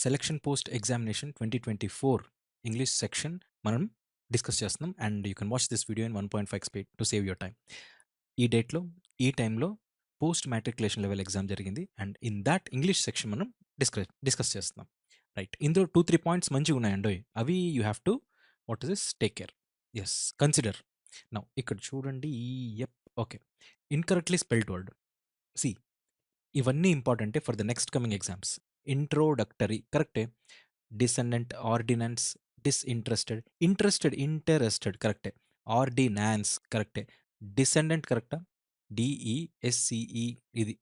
Selection post examination 2024 English section మనం discuss చేస్తున్నాం. And you can watch this video in 1.5 speed to save your time. ఈ డేట్లో ఈ టైంలో పోస్ట్ మ్యాట్రికులేషన్ లెవెల్ ఎగ్జామ్ జరిగింది. And in that English section మనం discuss చేస్తున్నాం. Right, ఇందులో 2-3 పాయింట్స్ మంచిగా ఉన్నాయండి. అవి you have to what is this take care. Yes, consider. Now ఇక్కడ చూడండి. ఎప్ okay, incorrectly spelled word. See, ఇవన్నీ ఇంపార్టెంటే for the next coming exams. Introductory కరెక్టే. డిసెండెంట్, ఆర్డినెన్స్, డిస్ఇంట్రెస్టెడ్, ఇంట్రెస్టెడ్ కరెక్టే. ఆర్డినాన్స్ కరెక్టే. డిసెండెంట్ కరెక్టా? డిఈఎస్సిఈ, ఇది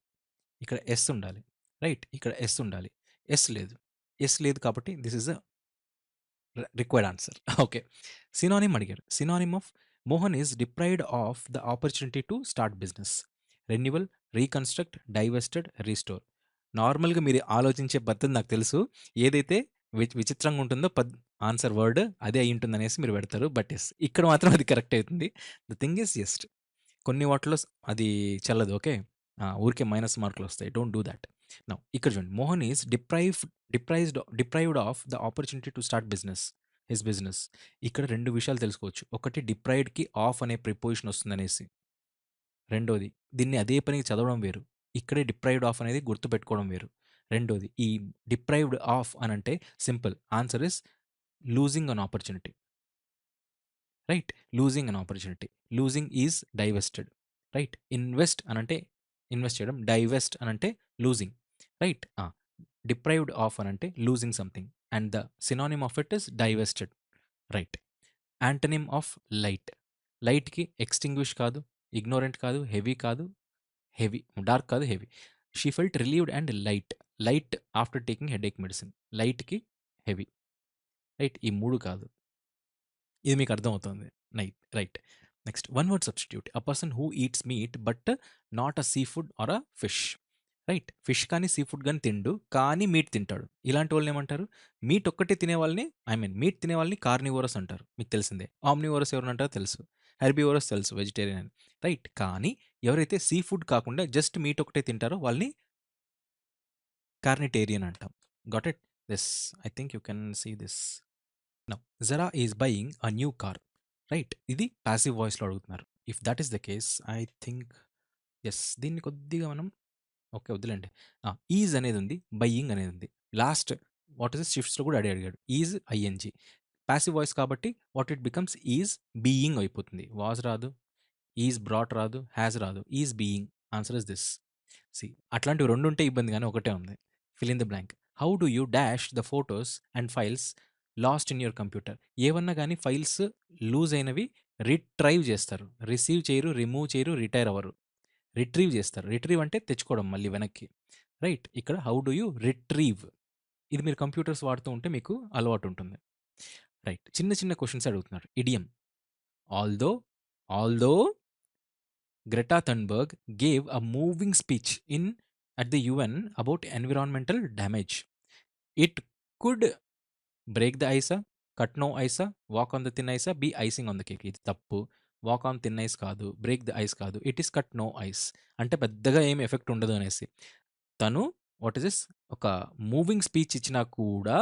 ఇక్కడ ఎస్ ఉండాలి. రైట్, ఇక్కడ ఎస్ ఉండాలి. ఎస్ లేదు కాబట్టి this is a required answer. Okay, synonym అడిగారు. Synonym of Mohan is deprived of the opportunity to start business. Renewal, reconstruct, divested, restore. నార్మల్గా మీరు ఆలోచించే పద్ధతి నాకు తెలుసు. ఏదైతే విచిత్రంగా ఉంటుందో ఆన్సర్ వర్డ్ అదే అయి ఉంటుంది అనేసి మీరు పెడతారు. బట్ ఎస్, ఇక్కడ మాత్రం అది కరెక్ట్ అవుతుంది. ద థింగ్ ఈస్ జస్ట్ కొన్ని వాటిలో అది చెల్లదు. ఓకే, ఊరికే మైనస్ మార్కులు వస్తాయి. Don't do that. నౌ ఇక్కడ చూడండి, Mohan is deprived of the opportunity to start his business. ఇక్కడ రెండు విషయాలు తెలుసుకోవచ్చు. ఒకటి, డిప్రైవ్డ్కి ఆఫ్ అనే ప్రిపోజిషన్ వస్తుందనేసి. రెండోది, దీన్ని అదే పనికి చదవడం వేరు. ఇక్కడే డిప్రైవ్డ్ ఆఫ్ అనేది గుర్తుపెట్టుకోవడం వేరు. రెండోది, ఈ డిప్రైవ్డ్ ఆఫ్ అని అంటే simple answer is losing an opportunity. Right, losing an opportunity. Losing is divested. Right, invest అనంటే ఇన్వెస్ట్ చేయడం, డైవెస్ట్ అనంటే లూజింగ్. రైట్, డిప్రైవ్డ్ ఆఫ్ అనంటే losing something and the synonym of it is divested. Right, antonym of light. లైట్కి extinguish కాదు, ignorant కాదు, heavy కాదు, dark కాదు, heavy. She felt relieved and light after taking headache medicine. లైట్కి heavy. Right, ఈ మూడు కాదు. ఇది మీకు అర్థమవుతుంది. Right, next one word substitute. A person who eats meat but not a sea food or a fish. Right, fish కానీ sea food కానీ తిండు, కానీ మీట్ తింటాడు. ఇలాంటి వాళ్ళని ఏమంటారు? మీట్ ఒక్కటే తినే వాళ్ళని, మీట్ తినే వాళ్ళని కార్నివోరస్ అంటారు. మీకు తెలిసిందే. ఆమ్నివోరస్ ఎవరు అంటారో తెలుసు. హెర్బివోరస్ తెలుసు, వెజిటేరియన్ అని. రైట్, కానీ ఎవరైతే సీ ఫుడ్ కాకుండా జస్ట్ మీట్ ఒకటే తింటారో వాళ్ళని కార్నిటేరియన్ అంటాం. Got it? This I think you can see this. Now Zara is buying a new car. Right, ఇది ప్యాసివ్ వాయిస్లో అడుగుతున్నారు. If that is the case I think yes, దీన్ని కొద్దిగా మనం ఓకే వద్దులేండి. ఈజ్ అనేది ఉంది, బయ్యింగ్ అనేది ఉంది. లాస్ట్ వాట్ ఇస్ షిఫ్ట్స్లో కూడా అడిగాడు. ఈజ్ ఐఎన్జీ ప్యాసివ్ వాయిస్ కాబట్టి what it becomes is being అయిపోతుంది. వాజ్ రాదు, ఈజ్ బ్రాట్ రాదు, హ్యాజ్ రాదు, is being. Answer is this. See, అట్లాంటివి రెండు ఉంటే ఇబ్బంది, కానీ ఒకటే ఉంది. Fill in the blank. How do you dash the photos and files lost in your computer. ఏమన్నా కానీ ఫైల్స్ లూజ్ అయినవి రిట్రైవ్ చేస్తారు. రిసీవ్ చేయరు, రిమూవ్ చేయరు, రిటైర్ అవ్వరు. రిట్రీవ్ చేస్తారు. రిట్రీవ్ అంటే తెచ్చుకోవడం మళ్ళీ వెనక్కి. రైట్, ఇక్కడ హౌ డు యూ రిట్రీవ్. ఇది మీరు కంప్యూటర్స్ వాడుతూ ఉంటే మీకు అలవాటు ఉంటుంది. రైట్, చిన్న చిన్న క్వశ్చన్స్ అడుగుతున్నారు. Idiom. Although although Greta Thunberg gave a moving speech at the UN about environmental damage. It could break the ice, cut no ice, walk on the thin ice, be icing on the cake. ఇది తప్పు. Walk on thin ice కాదు, break the ice కాదు, it is cut no ice. అంటే పెద్దగా ఏం effect ఉండదు అనేసి. తను వాట్ ఇస్ దిస్, ఒక మూవింగ్ స్పీచ్ ఇచ్చినా కూడా,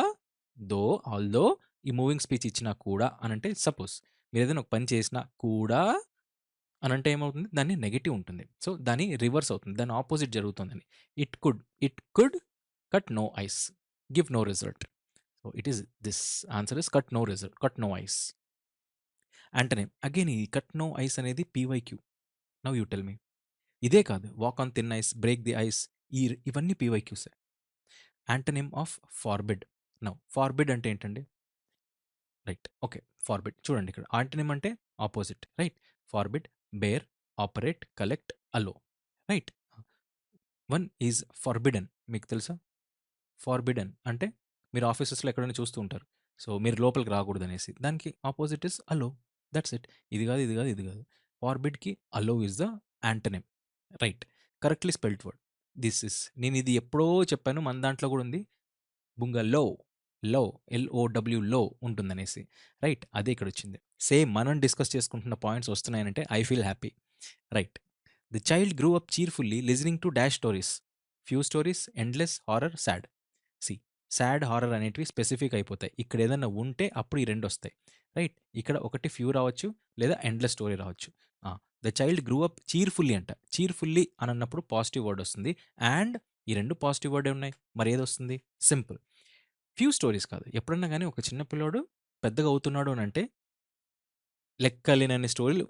ఆల్దో ఈ మూవింగ్ స్పీచ్ ఇచ్చినా కూడా అనంటే, సపోజ్ మీరు ఏదైనా ఒక పని చేసినా కూడా అనంటే ఏమవుతుంది, దాన్ని నెగెటివ్ ఉంటుంది. సో దాని రివర్స్ అవుతుంది, దాని ఆపోజిట్ జరుగుతుందని. It could cut no ice, give no result. So it is this answer is cut no result, cut no ice. Antonym again, ఈ కట్ నో ఐస్ అనేది PYQ. Now you tell me. ఇదే కాదు, walk on thin ice, break the ice, ఇవన్నీ పీవైక్యూసే. Antonym of forbid. Now forbid అంటే ఏంటండి? Right, okay, forbid చూడండి ఇక్కడ. యాంటనేమ్ అంటే opposite. Right, forbid, bear, operate, collect, allow. Right, one is forbidden. మీకు తెలుసా? ఫార్బిడన్ అంటే మీరు ఆఫీసెస్లో ఎక్కడైనా చూస్తూ ఉంటారు. సో మీరు లోపలికి రాకూడదు అనేసి. దానికి opposite is allow. That's it. ఇది కాదు, ఇది కాదు, ఇది కాదు. ఫార్బిడ్కి allow is the antonym. Right, correctly spelled word. This is, నేను ఇది ఎప్పుడో చెప్పాను, మన దాంట్లో కూడా ఉంది. బుంగలో, LOW లో ఉంటుందనేసి. రైట్, అదే ఇక్కడ వచ్చింది. సేమ్ మనం డిస్కస్ చేసుకుంటున్న పాయింట్స్ వస్తున్నాయంటే I feel happy. Right, the child grew up cheerfully listening to dash stories. Few stories, endless, horror, sad. See, sad, horror అనేటివి స్పెసిఫిక్ అయిపోతాయి. ఇక్కడ ఏదన్నా ఉంటే అప్పుడు ఈ 2 వస్తాయి. రైట్? ఇక్కడ ఒకటి ఫ్యూ రావచ్చు లేదా ఎండ్‌లెస్ స్టోరీ రావచ్చు. ఆ! The child grew up cheerfully అంట. చీర్‌ఫుల్లీ అని అన్నప్పుడు పాజిటివ్ వర్డ్ వస్తుంది. అండ్ ఈ 2 పాజిటివ్ వర్డే ఉన్నాయి. మరి ఏదొస్తుంది? సింపుల్. ఫ్యూ స్టోరీస్ కాదు. ఎప్పుడన్నా గాని ఒక చిన్న పిల్లోడు పెద్దగా అవుతున్నాడు అనంటే లెక్కలేనన్ని స్టోరీలు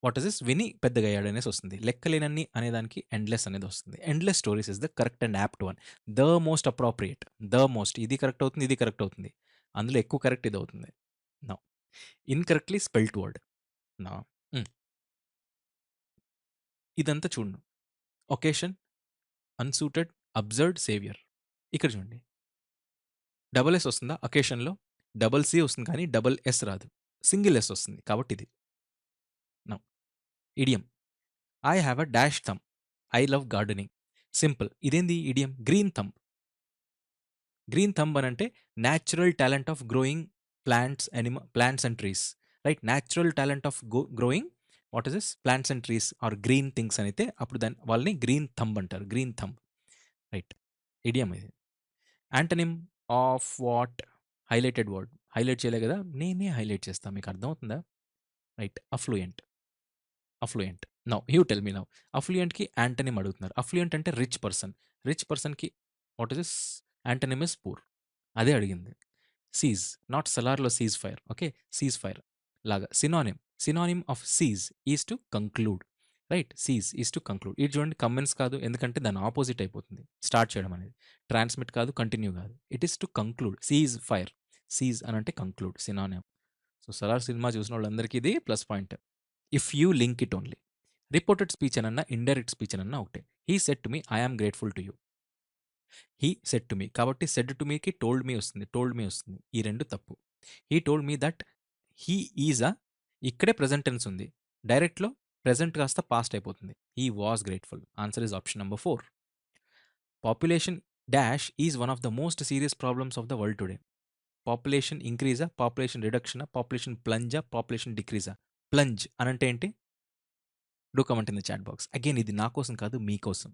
వాట్ ఈస్ దిస్ విని పెద్దగయ్యాడు అనేసి వస్తుంది. లెక్కలేనన్ని అనేదానికి ఎండ్‌లెస్ అనేది వస్తుంది. Endless stories is the correct and apt one. The most appropriate. The most ఇది కరెక్ట్ అవుతుంది. ఇది కరెక్ట్ అవుతుంది. అందులో ఎక్కువ కరెక్ట్ ఇది అవుతుంది. Now incorrectly spelt word. Now hmm. ఇదంతా చూడండి. Occasion, unsuited, absurd, saviour. ఇక్కడ చూడండి. డబుల్ ఎస్ వస్తుందా అకేషన్‌లో? డబుల్ సి వస్తుంది కానీ డబుల్ ఎస్ రాదు. సింగిల్ ఎస్ వస్తుంది. కాబట్టి ఇది. Now idiom. I have a dash thumb. I love gardening. Simple. ఇదేంది idiom? Green thumb. Green thumb అని అంటే natural talent of growing plants and trees. Right? Natural talent of growing what is this plants and trees are green things అని అయితే అప్పుడు దాన్ని వాళ్ళని green thumb అంటారు. Green thumb. Right? Idiom ఇది. Antonym of what? Highlighted word. Highlight చేయలే కదా, నేనే హైలైట్ చేస్తాను. మీకు అర్థమవుతుందా? Right? Affluent. Affluent. Now you tell me now. అఫ్లూయెంట్కి యాంటనిమ్ అడుగుతున్నారు. అఫ్లూయెంట్ అంటే రిచ్ పర్సన్. రిచ్ పర్సన్కి what is this? Antonym is poor. అదే అడిగింది. సీజ్, నాట్ సలార్లో cease fire. Okay? Cease fire లాగా. Synonym of cease is to conclude. Right? Cease is to conclude. ఇది చూడండి, కమెన్స్ కాదు, ఎందుకంటే దాని ఆపోజిట్ అయిపోతుంది స్టార్ట్ చేయడం అనేది. ట్రాన్స్మిట్ కాదు, కంటిన్యూ కాదు. It is to conclude. Cease fire. Cease అని అంటే conclude. Synonym. So Salaar cinema చూసిన వాళ్ళందరికీ ఇది plus point. If you link it only. Reported speech అనన్నా ఇండైరెక్ట్ స్పీచ్ అనన్నా ఒకటే. He said to me I am grateful to you. He said to me కాబట్టి said to మీకి టోల్డ్ మీ వస్తుంది. Told me వస్తుంది. ఈ 2 తప్పు. He told me that he is ఇక్కడే ప్రెజెంట్ టెన్స్ ఉంది. డైరెక్ట్‌లో ప్రెజెంట్ కాస్త పాస్ట్ అయిపోతుంది. He was grateful. Answer is option number 4. Population dash is one of the most serious problems of the world today. Population ఇంక్రీజా? Population రిడక్షనా? Population ప్లంజా? Population డిక్రీజా? Plunge అనంటే ఏంటి? Do comment in the chat box. Again ఇది నా కోసం కాదు, మీకోసం.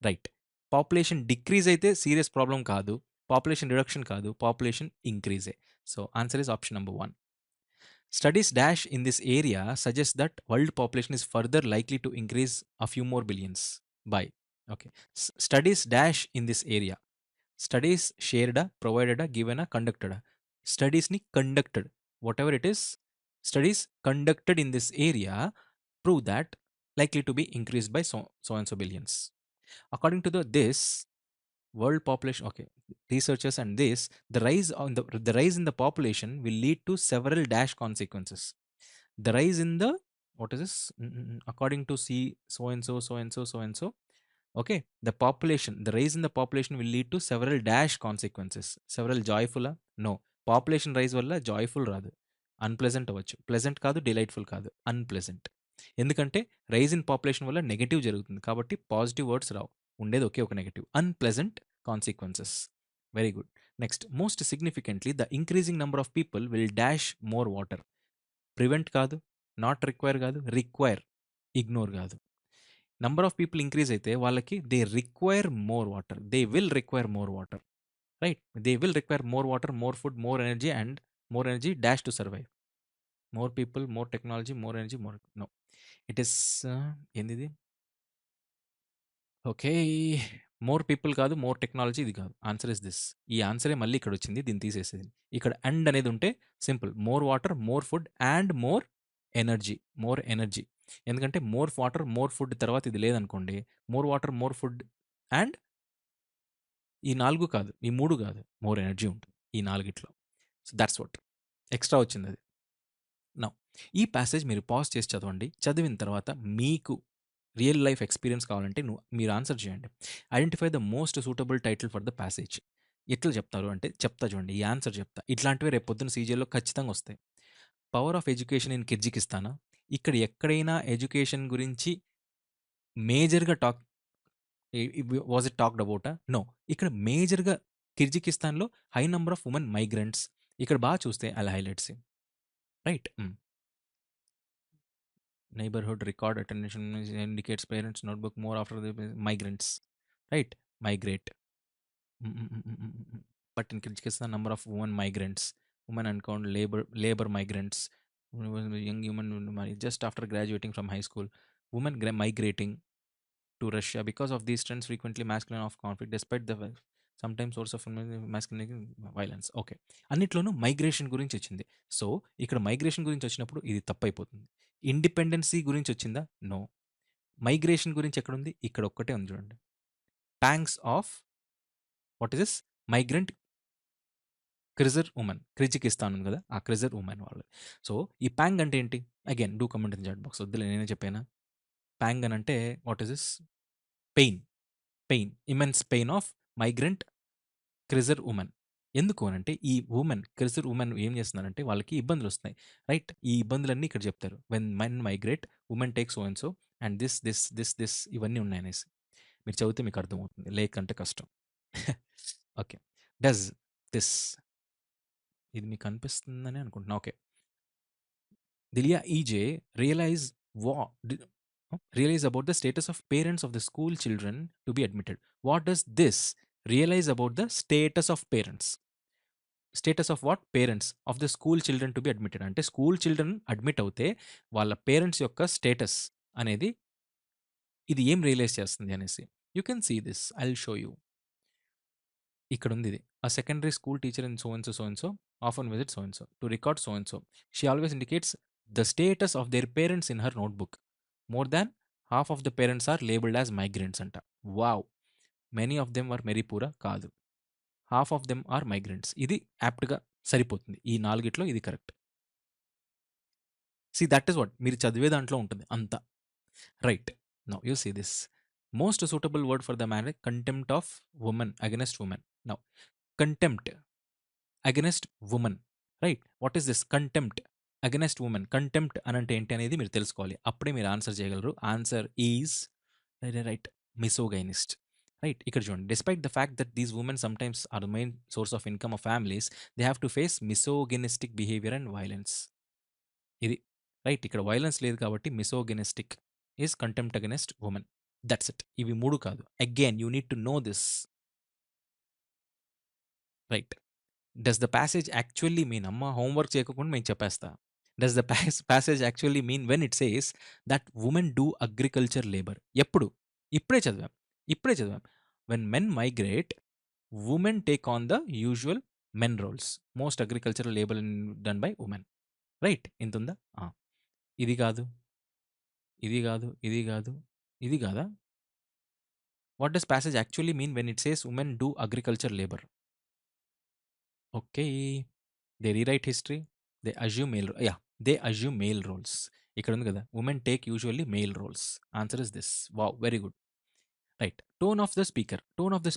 రైట్? పాపులేషన్ డిక్రీజ్ అయితే సీరియస్ ప్రాబ్లం కాదు. పాపులేషన్ రిడక్షన్ కాదు. పాపులేషన్ ఇంక్రీజే. So answer is option number 1. Studies dash in this area suggest that world population is further likely to increase a few more billions by. Okay. Studies dash in this area. Studies shared, provided, given, conducted. Studies ni conducted. Whatever it is, studies conducted in this area prove that likely to be increased by so and so billions. According to this world population, okay, researchers and this, the rise in the population will lead to several dash consequences. The rise in the what is this? According to see so and so, so and so, so and so. Okay, the rise in the population will lead to several dash consequences. Several joyful? No. Population rise వల్ల joyful రాదు, unpleasant అవ్వచ్చు. Pleasant కాదు, delightful కాదు, unpleasant. ఎందుకంటే rise in population వల్ల negative జరుగుతుంది కాబట్టి positive words రావు. ఉండేది ఒకే ఒక negative, unpleasant consequences. Very good. Next, most significantly the increasing number of people will dash more water. Prevent కాదు, నాట్ రిక్వైర్ కాదు, రిక్వైర్, ఇగ్నోర్ కాదు. నంబర్ ఆఫ్ పీపుల్ ఇంక్రీజ్ అయితే వాళ్ళకి they require more water. They will require more water. Right? They will require more water, more food, more energy and more energy dash to survive. More people, more technology, more energy, more no. It is ఏందిది? Okay. More people కాదు, more technology ఇది కాదు. Answer is this. ఈ ఆన్సరే మళ్ళీ ఇక్కడొచ్చింది. దీన్ని తీసేసేది. ఇక్కడ and అనేది ఉంటే simple. More water, more food and more energy. More energy. ఎందుకంటే మోర్ వాటర్, మోర్ ఫుడ్ తర్వాత ఇది లేదనుకోండి. More water, more food and ఈ 4 కాదు, ఈ 3 కాదు. మోర్ ఎనర్జీ ఉంటుంది ఈ 4గిట్లో. So that's what. ఎక్స్‌ట్రా వచ్చిందది. నౌ ఈ ప్యాసేజ్ మీరు పాజ్ చేసి చదవండి. చదివిన తర్వాత మీకు రియల్ లైఫ్ ఎక్స్‌పీరియన్స్ కావాలంటే మీరు ఆన్సర్ చేయండి. Identify the most suitable title for the passage. ఎట్లా చెప్తారు అంటే చెప్తా చూడండి. ఈ ఆన్సర్ చెప్తా. ఇట్లాంటివి రేపు పొద్దున సీజీఎల్‌లో ఖచ్చితంగా వస్తాయి. పవర్ ఆఫ్ ఎడ్యుకేషన్ ఇన్ కిర్జికిస్తానా? ఇక్కడ ఎక్కడైనా ఎడ్యుకేషన్ గురించి మేజర్‌గా వాస్ ఇట్ టాక్డ్ అబౌటా? నో. ఇక్కడ మేజర్‌గా కిర్జికిస్తాన్‌లో high number of women migrants. ఇక్కడ బాగా చూస్తే I'll highlights him. Right. Neighbourhood record attention indicates parents notebook more after the migrants. Right? Migrate. But increase the number of women migrants, women అనుకోండి labour migrants, young human just after graduating from high school, women migrating to Russia. Because of these trends, frequently masculine of conflict, despite the sometimes source of masculine violence. Okay, అన్నిట్లోనూ migration గురించి వచ్చింది. So ఇక్కడ migration గురించి వచ్చినప్పుడు ఇది తప్పైపోతుంది. Independency గురించి వచ్చిందా? No. Migration గురించి ఎక్కడుంది? ఇక్కడ ఒక్కటే ఉంది చూడండి. Pangs of what is this migrant Kyrgyz women, Kyrgyzstan ఉంది కదా, ఆ క్రిజర్ ఉమెన్ వాళ్ళు. సో ఈ ప్యాంగ్ అంటే ఏంటి? Again do comment in chat box. వద్దులే నేనే చెప్పానా. ప్యాంగ్ అని అంటే what is this? Pain, immense pain of migrant Kyrgyz women. ఎందుకు అనంటే ఈ ఉమెన్ క్రిజర్ ఉమెన్ ఏం చేస్తున్నారంటే వాళ్ళకి ఇబ్బందులు వస్తున్నాయి, రైట్? ఈ ఇబ్బందులన్నీ ఇక్కడ చెప్తారు. When men migrate women take so and so and this ఇవన్నీ ఉన్నాయనేసి మీరు చదివితే మీకు అర్థమవుతుంది, లేకంటే కష్టం. ఓకే, డస్ దిస్, ఇది మీకు అనిపిస్తుందని అనుకుంటున్నా. Okay, Dilia EJ realize what realize about the status of parents of the school children to be admitted. What does this realize about the status of parents? Status of what? Parents of the school children to be admitted. అంటే school children admit అవుతే వాళ్ళ parents యొక్క status అనేది ఇది ఏం realise చేస్తుంది అనేసి. You can see this, I will show you. ఇక్కడ ఉంది ఇది. A secondary school teacher in so and so often visits so and so to record so and so. She always indicates the status of their parents in her notebook. More than half of the parents are labeled as migrants అంట. Wow! Many of them are మెరీపూరా? కాదు. Half of them are migrants. ఇది యాప్ట్‌గా సరిపోతుంది. ఈ నాలుగిట్లో ఇది కరెక్ట్. సీ దట్ ఈస్ వాట్ మీరు చదివే దాంట్లో ఉంటుంది అంతా. Right. Now you see this. Most suitable word for the man contempt of woman against women. Now contempt against woman, right? What is this contempt against woman? Contempt అని అంటే ఏంటి అనేది మీరు తెలుసుకోవాలి. అప్పుడే మీరు ఆన్సర్ చేయగలరు. Answer is right, misogynist. Right, ఇక్కడ చూడండి. Despite the fact that these women sometimes are the main source of income of families, they have to face misogynistic behaviour and violence. ఇది రైట్. ఇక్కడ వైలెన్స్ లేదు కాబట్టి misogynistic is contempt against women. That's it. ఇవి మూడు కాదు. Again you need to know this. Right. Does the passage actually mean, అమ్మ homework చేయకుండా మేము చెప్పేస్తా. Does the passage actually mean when it says that women do agriculture labour? ఎప్పుడు? ఇప్పుడే చదివాం. When men migrate women take on the usual men roles. Most agricultural labour done by women. Right, ఇంతుందా? ఇది కాదు, ఇది కాదు, ఇది కాదు, ఇది కాదా? What does passage actually mean when it says women do agriculture labour? Okay, they rewrite history, they assume male roles. ఇక్కడ ఉంది కదా, women take usually male roles. Answer is this. Wow, very good. Right. Tone of the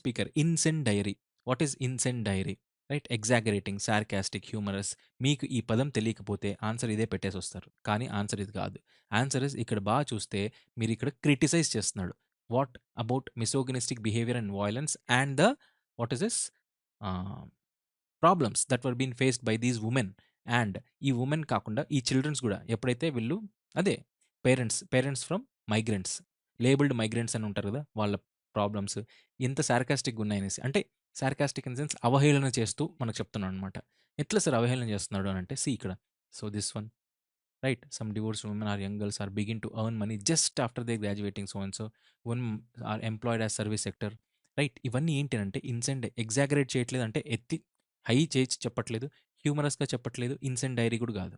speaker incendiary. What is incendiary? Right, exaggerating, sarcastic, humorous. మీకు ఈ పదం తెలియకపోతే answer ఇదే పెట్టేసి వస్తారు, కానీ ఆన్సర్ ఇది కాదు. ఆన్సర్ ఇస్, ఇక్కడ బాగా చూస్తే మీరు ఇక్కడ క్రిటిసైజ్ చేస్తున్నాడు. What about misogynistic behaviour and violence and the what is this problems that were been faced by these women. And ఈ ఉమెన్ కాకుండా ఈ చిల్డ్రన్స్ కూడా ఎప్పుడైతే వీళ్ళు అదే parents from migrants, labelled migrants అని ఉంటారు కదా, వాళ్ళ ప్రాబ్లమ్స్ ఎంత సార్కాస్టిక్గా ఉన్నాయనేసి. అంటే సార్కాస్టిక్ ఇన్ సెన్స్ అవహేళన చేస్తూ మనకు చెప్తున్నాడు అనమాట. ఎట్లా సార్ అవహేళన చేస్తున్నాడు అని అంటే, సి ఇక్కడ. So this one, right, some divorce women or young girls are begin to earn money just after they graduating so and so, one are employed as service sector. Right, ఇవన్నీ ఏంటి అంటే ఇన్సెండ్ exaggerate చేయట్లేదు, అంటే ఎత్తి high చేసి చెప్పట్లేదు, హ్యూమరస్గా చెప్పట్లేదు, incendiary కూడా కాదు.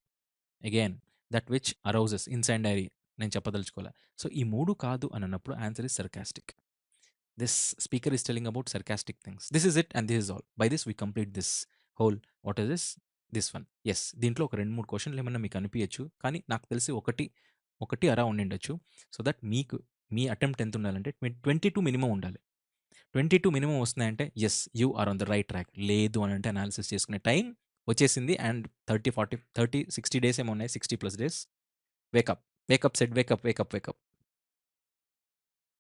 Again that which arouses incendiary నేను చెప్పదలుచుకోలే. సో ఈ మూడు కాదు అని అన్నప్పుడు answer is sarcastic. This speaker is telling about sarcastic things. This is it and this is all. By this we complete this whole what is this one. Yes, దీంట్లో ఒక 2-3 క్వశ్చన్లు ఏమన్నా మీకు అనిపించచ్చు, కానీ నాకు తెలిసి ఒకటి అరా ఉండిండొచ్చు. సో దట్ మీకు మీ అటెంప్ట్ ఎంత ఉండాలంటే 22 మినిమం ఉండాలి. 22 మినిమం వస్తున్నాయంటే yes, you are on the right track. లేదు అని అంటే అనాలిసిస్ చేసుకునే టైం వచ్చేసింది. అండ్ 30, 40, 30, 60 డేస్ ఏమో ఉన్నాయి, 60+ డేస్. Wake up, set, wake up.